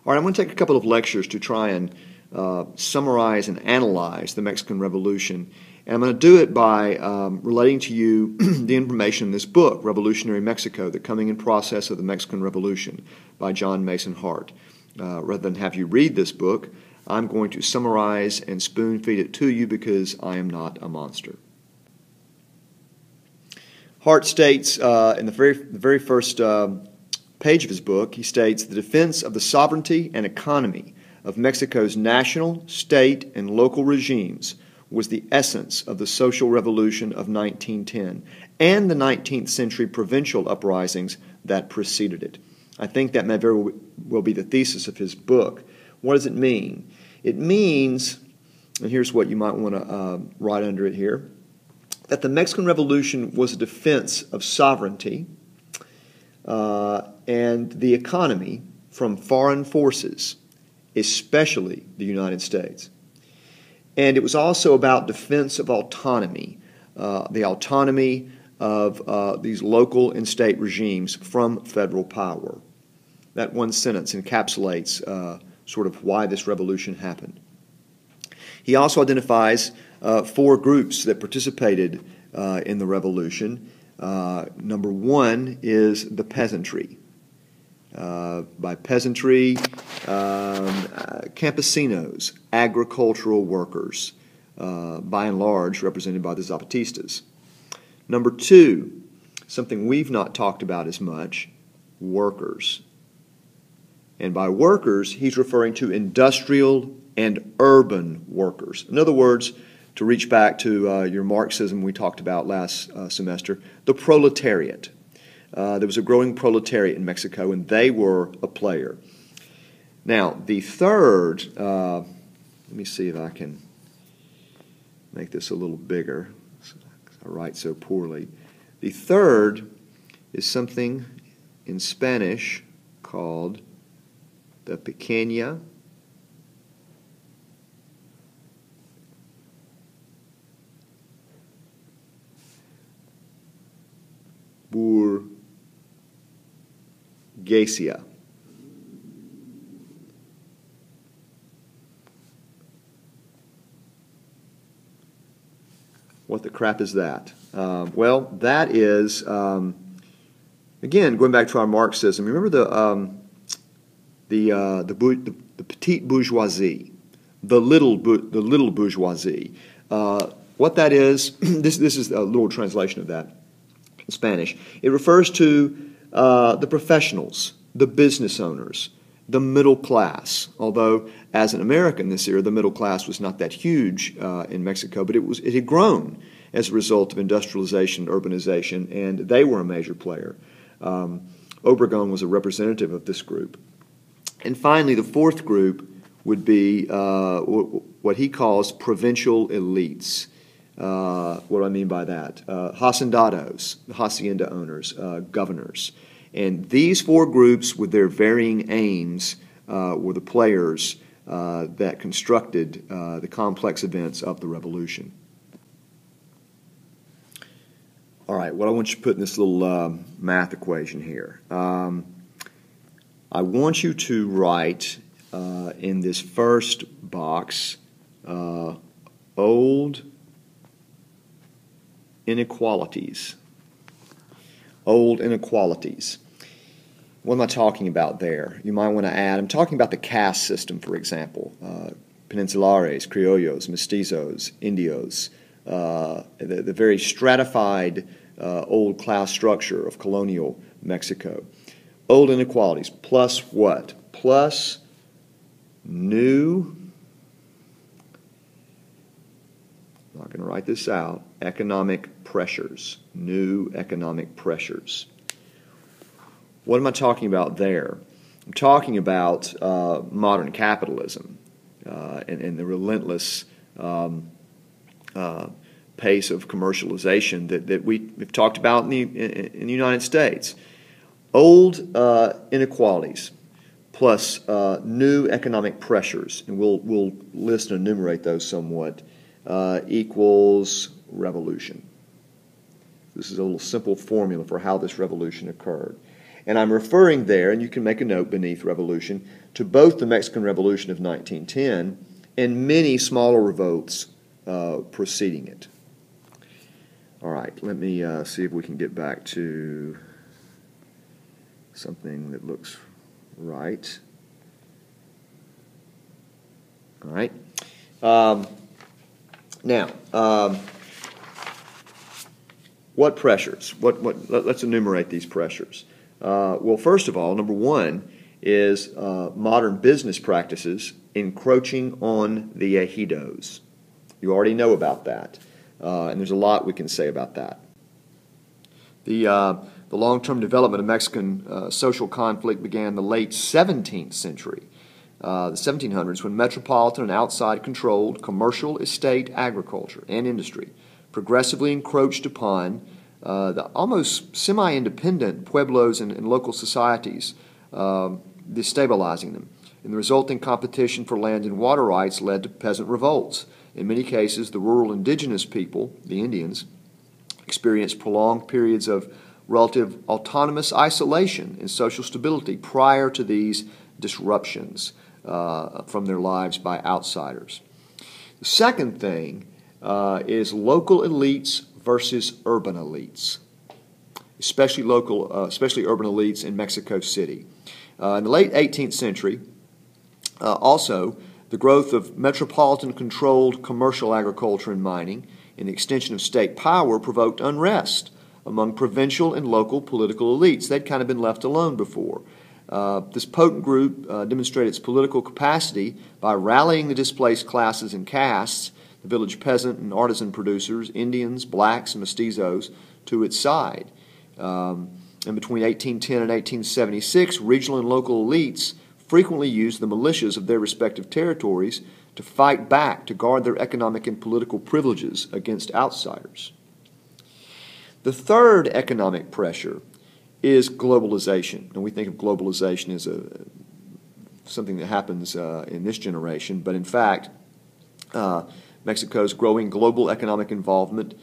All right, I'm going to take a couple of lectures to try and summarize and analyze the Mexican Revolution. And I'm going to do it by relating to you the information in this book, Revolutionary Mexico, The Coming and Process of the Mexican Revolution by John Mason Hart. Rather than have you read this book, I'm going to summarize and spoon-feed it to you because I am not a monster. Hart states in the very first page of his book, he states, "The defense of the sovereignty and economy of Mexico's national, state, and local regimes was the essence of the social revolution of 1910 and the 19th century provincial uprisings that preceded it." I think that may very well be the thesis of his book. What does it mean? It means, and here's what you might want to write under it here, that the Mexican Revolution was a defense of sovereignty and the economy from foreign forces, especially the United States. And it was also about defense of autonomy, the autonomy of these local and state regimes from federal power. That one sentence encapsulates sort of why this revolution happened. He also identifies four groups that participated in the revolution. Number one is the peasantry. By peasantry, campesinos, agricultural workers, by and large represented by the Zapatistas. Number two, something we've not talked about as much, workers. And by workers, he's referring to industrial and urban workers. In other words, to reach back to your Marxism we talked about last semester, the proletariat. There was a growing proletariat in Mexico, and they were a player. Now, the third, let me see if I can make this a little bigger, because I write so poorly. The third is something in Spanish called the pequeña burguesia. What the crap is that? Well, that is, again, going back to our Marxism. Remember the petite bourgeoisie, the little bourgeoisie. What that is, this is a little translation of that in Spanish. It refers to the professionals, the business owners, the middle class. Although, as an American this year, the middle class was not that huge in Mexico, but it had grown as a result of industrialization and urbanization, and they were a major player. Obregón was a representative of this group. And finally, the fourth group would be what he calls provincial elites. What do I mean by that? Hacendados, hacienda owners, governors. And these four groups, with their varying aims, were the players that constructed the complex events of the revolution. All right, what I want you to put in this little math equation here. I want you to write in this first box old inequalities. Old inequalities. What am I talking about there? You might want to add, I'm talking about the caste system, for example. Peninsulares, criollos, mestizos, indios, the very stratified old class structure of colonial Mexico. Old inequalities, plus what? Plus new, I'm not going to write this out, economic pressures. New economic pressures. What am I talking about there? I'm talking about modern capitalism and the relentless pace of commercialization that we've talked about in the United States. Old inequalities plus new economic pressures, and we'll list and enumerate those somewhat, equals revolution. This is a little simple formula for how this revolution occurred. And I'm referring there, and you can make a note beneath revolution, to both the Mexican Revolution of 1910 and many smaller revolts preceding it. All right, let me see if we can get back to something that looks right. All right. Now, what pressures? Let's enumerate these pressures. Well, first of all, number one is modern business practices encroaching on the ejidos. You already know about that, and there's a lot we can say about that. The long-term development of Mexican social conflict began in the late 17th century, the 1700s, when metropolitan and outside-controlled commercial estate agriculture and industry progressively encroached upon the almost semi-independent pueblos and local societies, destabilizing them. And the resulting competition for land and water rights led to peasant revolts. In many cases, the rural indigenous people, the Indians, experienced prolonged periods of relative autonomous isolation and social stability prior to these disruptions from their lives by outsiders. The second thing is local elites versus urban elites, especially urban elites in Mexico City. In the late 18th century, also, the growth of metropolitan-controlled commercial agriculture and mining and the extension of state power provoked unrest among provincial and local political elites. They'd kind of been left alone before. This potent group demonstrated its political capacity by rallying the displaced classes and castes, the village peasant and artisan producers, Indians, blacks, and mestizos, to its side. And between 1810 and 1876, regional and local elites frequently used the militias of their respective territories to fight back, to guard their economic and political privileges against outsiders. The third economic pressure is globalization. And we think of globalization as something that happens in this generation, but in fact, Mexico's growing global economic involvement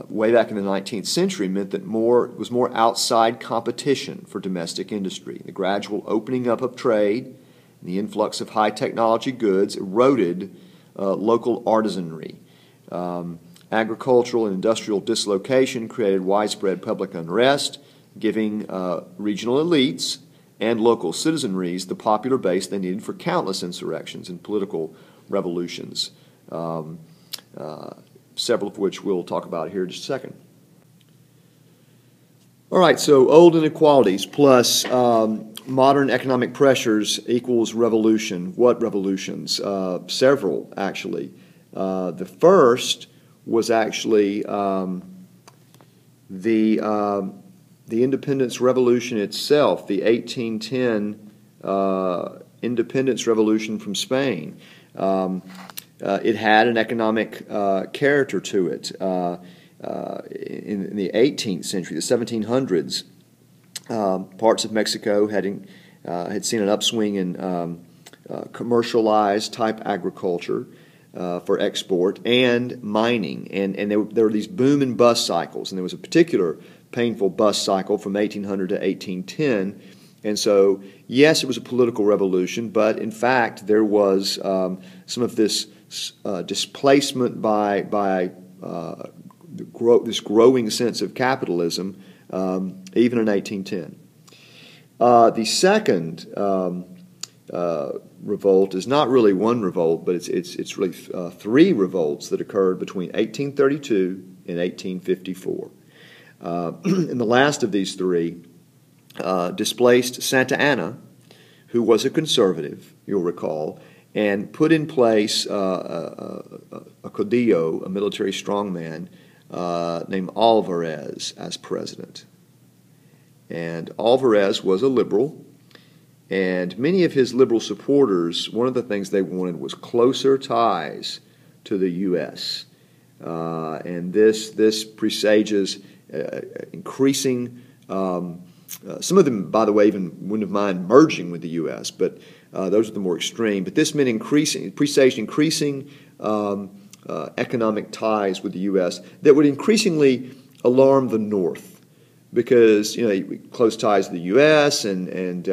way back in the 19th century meant that was more outside competition for domestic industry. The gradual opening up of trade and the influx of high technology goods eroded local artisanry. Agricultural and industrial dislocation created widespread public unrest, giving regional elites and local citizenries the popular base they needed for countless insurrections and political revolutions, several of which we'll talk about here in just a second. All right, so old inequalities plus modern economic pressures equals revolution. What revolutions? Several, actually. The first was actually the independence revolution itself, the 1810 independence revolution from Spain. It had an economic character to it. In the 18th century, the 1700s, parts of Mexico had seen an upswing in commercialized type agriculture for export and mining, and there were these boom and bust cycles, and there was a particular painful bust cycle from 1800 to 1810. And so, yes, it was a political revolution, but in fact, there was some of this displacement by this growing sense of capitalism, even in 1810. The second revolt is not really one revolt, but it's really three revolts that occurred between 1832 and 1854. And the last of these three displaced Santa Anna, who was a conservative, you'll recall, and put in place a caudillo, a military strongman, named Alvarez as president. And Alvarez was a liberal, and many of his liberal supporters, one of the things they wanted was closer ties to the U.S. And this presages increasing. Some of them, by the way, even wouldn't have mind merging with the U.S., but those are the more extreme. But this meant presaged increasing economic ties with the U.S. that would increasingly alarm the North. because close ties to the U.S. and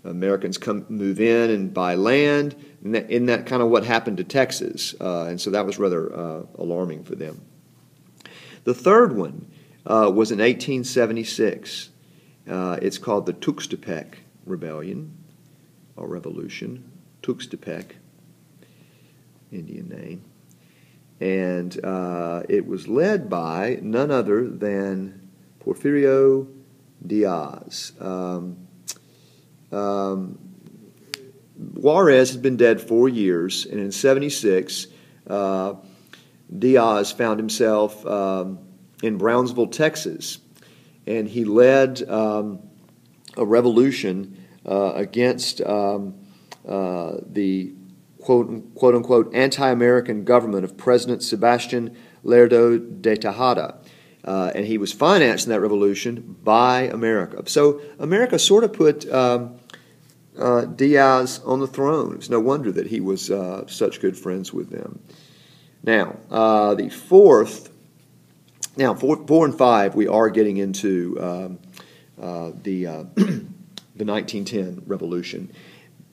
Americans move in and buy land. And isn't that kind of what happened to Texas? And so that was rather alarming for them. The third one was in 1876. It's called the Tuxtepec Rebellion or Revolution. Tuxtepec, Indian name. And it was led by none other than Porfirio Diaz. Juarez had been dead 4 years, and in 76, Diaz found himself in Brownsville, Texas, and he led a revolution against the quote-unquote anti-American government of President Sebastian Lerdo de Tejada. And he was financed in that revolution by America. So America sort of put Diaz on the throne. It's no wonder that he was such good friends with them. Now, the fourth, now 4 and 5, we are getting into the 1910 revolution.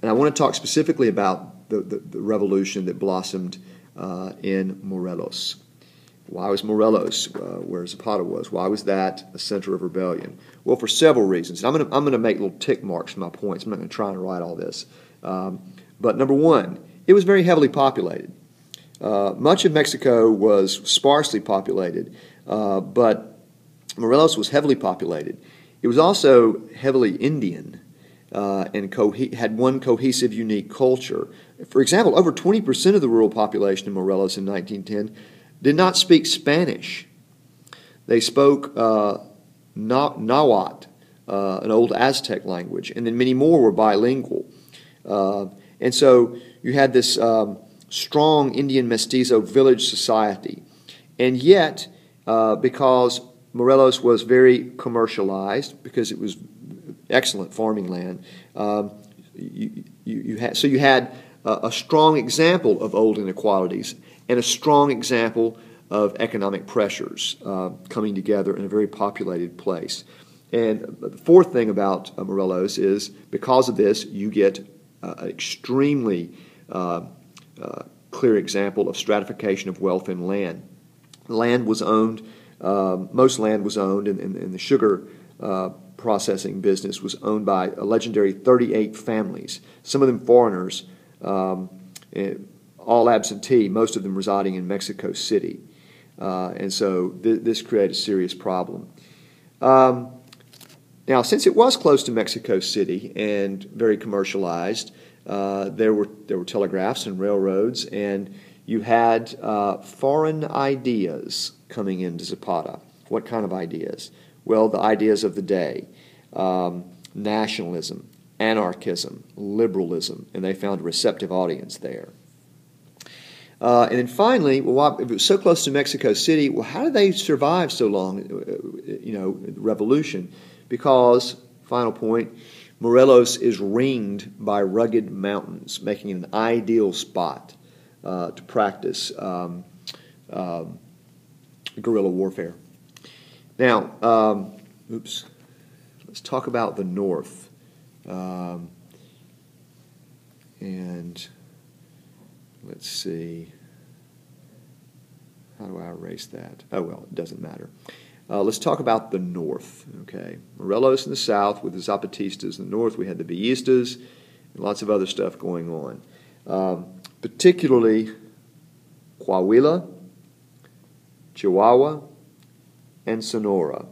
And I want to talk specifically about the revolution that blossomed in Morelos. Why was Morelos where Zapata was? Why was that a center of rebellion? Well, for several reasons. I'm going to make little tick marks for my points. I'm not going to try and write all this. But number one, it was very heavily populated. Much of Mexico was sparsely populated, but Morelos was heavily populated. It was also heavily Indian and had one cohesive, unique culture. For example, over 20% of the rural population in Morelos in 1910 did not speak Spanish. They spoke Nahuatl, an old Aztec language, and then many more were bilingual. And so you had this strong Indian mestizo village society. And yet, because Morelos was very commercialized, because it was excellent farming land, you had a strong example of old inequalities and a strong example of economic pressures coming together in a very populated place. And the fourth thing about Morelos is, because of this, you get an extremely clear example of stratification of wealth in land. Land was owned, most land was owned, and the sugar processing business was owned by a legendary 38 families, some of them foreigners, all absentee, most of them residing in Mexico City. And so this created a serious problem. Now, since it was close to Mexico City and very commercialized, there were telegraphs and railroads, and you had foreign ideas coming into Zapata. What kind of ideas? Well, the ideas of the day: nationalism, anarchism, liberalism, and they found a receptive audience there. And then finally, well, if it was so close to Mexico City, well, how did they survive so long, the revolution? Because, final point, Morelos is ringed by rugged mountains, making it an ideal spot to practice guerrilla warfare. Now, let's talk about the North. And let's see. How do I erase that? Oh, well, it doesn't matter. Let's talk about the North, okay? Morelos in the South with the Zapatistas. In the North, we had the Villistas and lots of other stuff going on. Particularly Coahuila, Chihuahua, and Sonora.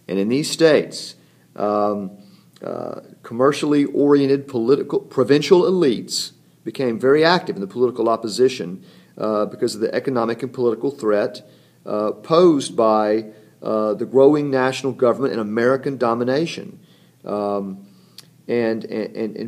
And in these states, commercially oriented provincial elites became very active in the political opposition because of the economic and political threat posed by the growing national government and American domination. And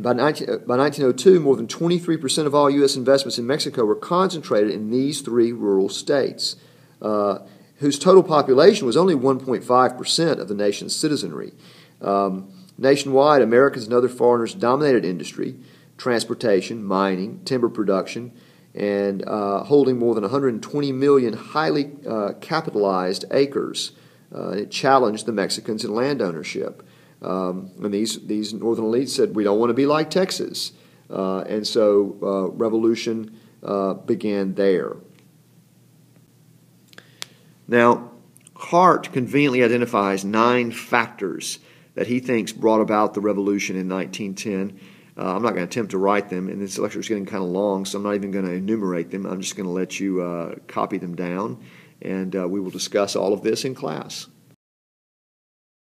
by 1902, more than 23% of all U.S. investments in Mexico were concentrated in these three rural states, whose total population was only 1.5% of the nation's citizenry. Nationwide, Americans and other foreigners dominated industry, transportation, mining, timber production, and holding more than 120 million highly capitalized acres It challenged the Mexicans in land ownership. And these northern elites said, we don't want to be like Texas. And so revolution began there. Now, Hart conveniently identifies 9 factors that he thinks brought about the revolution in 1910. I'm not going to attempt to write them, and this lecture is getting kind of long, so I'm not even going to enumerate them. I'm just going to let you copy them down, and we will discuss all of this in class.